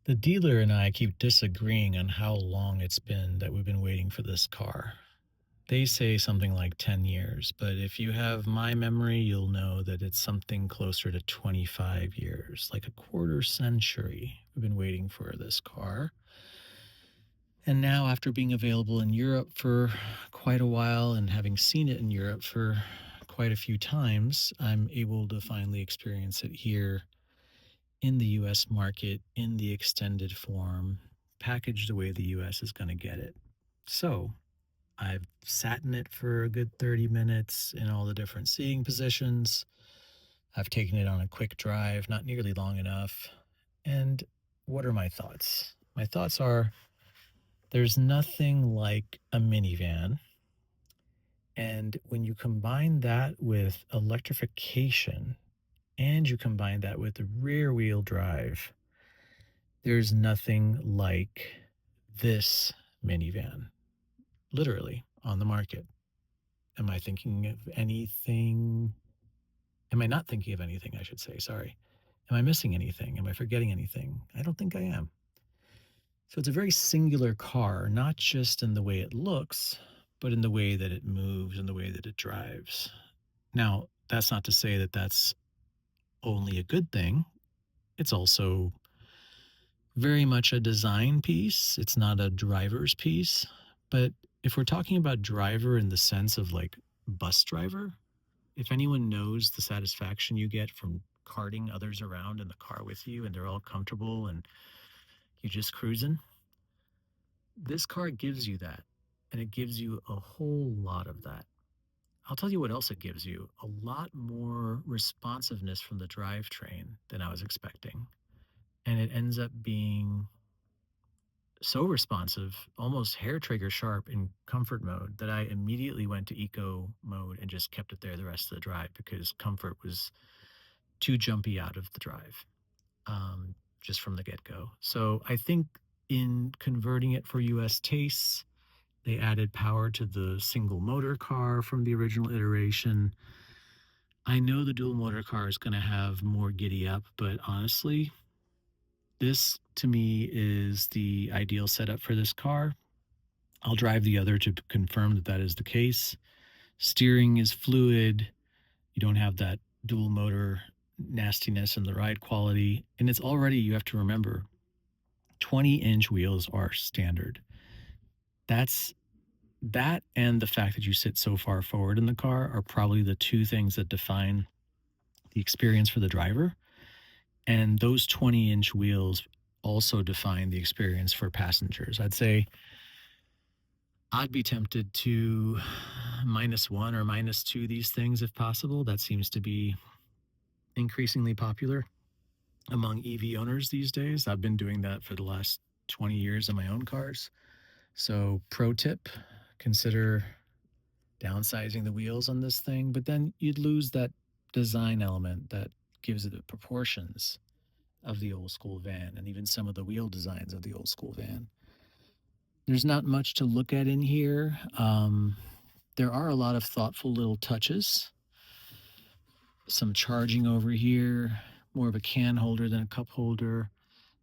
The dealer and I keep disagreeing on how long it's been that we've been waiting for this car. They say something like 10 years, but if you have my memory, you'll know that it's something closer to 25 years, like a quarter century. We've been waiting for this car. And now, after being available in Europe for quite a while and having seen it in Europe for quite a few times, I'm able to finally experience it here in the US market in the extended form, packaged the way the US is going to get it. So I've sat in it for a good 30 minutes in all the different seating positions. I've taken it on a quick drive, not nearly long enough. And what are my thoughts? My thoughts are there's nothing like a minivan. And when you combine that with electrification and you combine that with the rear wheel drive, there's nothing like this minivan, literally on the market. Am I thinking of anything? Am I not thinking of anything? I should say, sorry. Am I missing anything? Am I forgetting anything? I don't think I am. So it's a very singular car, not just in the way it looks, but in the way that it moves and the way that it drives. Now, that's not to say that that's only a good thing. It's also very much a design piece. It's not a driver's piece. But if we're talking about driver in the sense of like bus driver, if anyone knows the satisfaction you get from carting others around in the car with you and they're all comfortable and you're just cruising, this car gives you that. And it gives you a whole lot of that. I'll tell you what else it gives you, a lot more responsiveness from the drivetrain than I was expecting. And it ends up being so responsive, almost hair trigger sharp in comfort mode that I immediately went to eco mode and just kept it there the rest of the drive because comfort was too jumpy out of the drive, just from the get go. So I think in converting it for US tastes, they added power to the single motor car from the original iteration. I know the dual motor car is going to have more giddy up, but honestly, this to me is the ideal setup for this car. I'll drive the other to confirm that that is the case. Steering is fluid. You don't have that dual motor nastiness and the ride quality. And it's already, you have to remember, 20-inch wheels are standard. That's that and the fact that you sit so far forward in the car are probably the two things that define the experience for the driver. And those 20-inch wheels also define the experience for passengers. I'd say I'd be tempted to -1 or -2 these things if possible. That seems to be increasingly popular among EV owners these days. I've been doing that for the last 20 years in my own cars. So, pro tip, consider downsizing the wheels on this thing, but then you'd lose that design element that gives it the proportions of the old school van and even some of the wheel designs of the old school van. There's not much to look at in here. There are a lot of thoughtful little touches. Some charging over here, more of a can holder than a cup holder.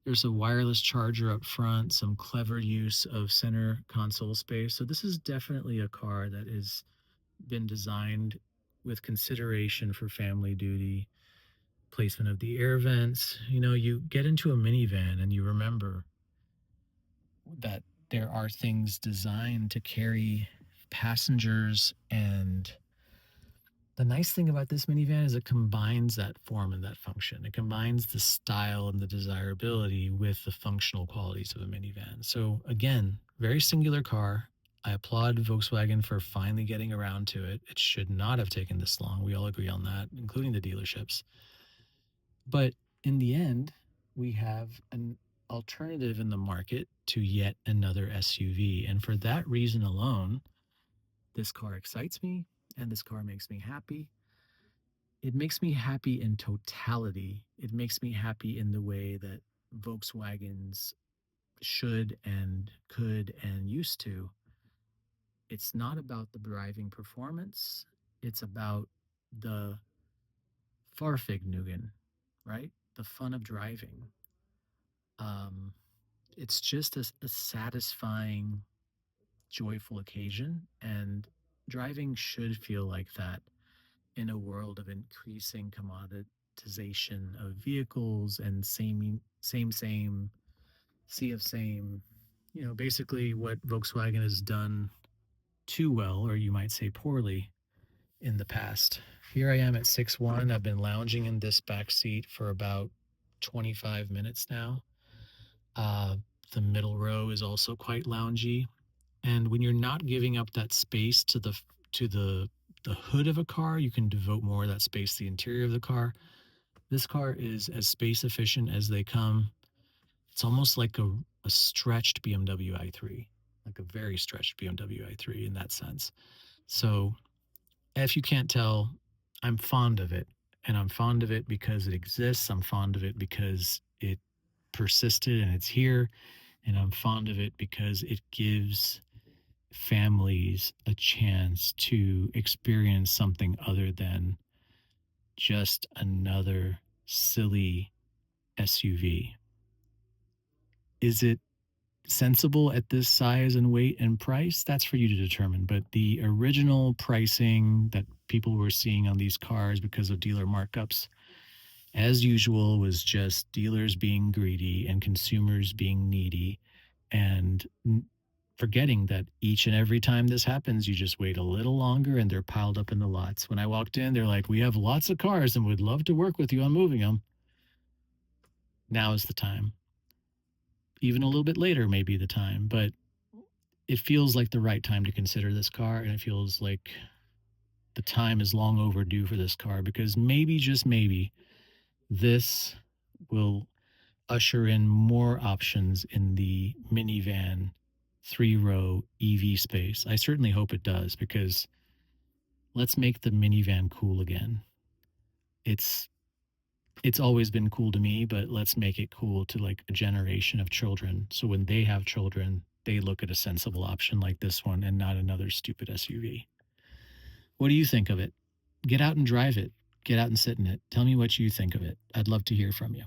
There's a wireless charger up front, some clever use of center console space. So this is definitely a car that has been designed with consideration for family duty, placement of the air vents. You know, you get into a minivan and you remember that there are things designed to carry passengers. And the nice thing about this minivan is it combines that form and that function. It combines the style and the desirability with the functional qualities of a minivan. So again, very singular car. I applaud Volkswagen for finally getting around to it. It should not have taken this long. We all agree on that, including the dealerships. But in the end, we have an alternative in the market to yet another SUV. And for that reason alone, this car excites me and this car makes me happy. It makes me happy in totality. It makes me happy in the way that Volkswagens should and could and used to. It's not about the driving performance, it's about the Fahrveggroovin, right? The fun of driving. Um, it's just a satisfying, joyful occasion, and driving should feel like that in a world of increasing commoditization of vehicles and same, sea of same. Basically what Volkswagen has done too well, or you might say poorly, in the past. Here I am at 6'1". I've been lounging in this back seat for about 25 minutes now. Uh, the middle row is also quite loungy. And when you're not giving up that space to the hood of a car, you can devote more of that space to the interior of the car. This car is as space efficient as they come. It's almost like a stretched BMW i3, like a very stretched BMW i3 in that sense. So if you can't tell, I'm fond of it. And I'm fond of it because it exists. I'm fond of it because it persisted and it's here. And I'm fond of it because it gives families a chance to experience something other than just another silly SUV. Is it sensible at this size and weight and price? That's for you to determine. But the original pricing that people were seeing on these cars because of dealer markups, as usual, was just dealers being greedy and consumers being needy and forgetting that each and every time this happens, you just wait a little longer and they're piled up in the lots. When I walked in, they're like, "We have lots of cars and would love to work with you on moving them." Now is the time. Even a little bit later may be the time, but it feels like the right time to consider this car, and it feels like the time is long overdue for this car because maybe, just maybe, this will usher in more options in the minivan 3-row EV space. I certainly hope it does because let's make the minivan cool again. It's it's always been cool to me, but let's make it cool to like a generation of children. So when they have children, they look at a sensible option like this one and not another stupid SUV. What do you think of it? Get out and drive it. Get out and sit in it. Tell me what you think of it. I'd love to hear from you.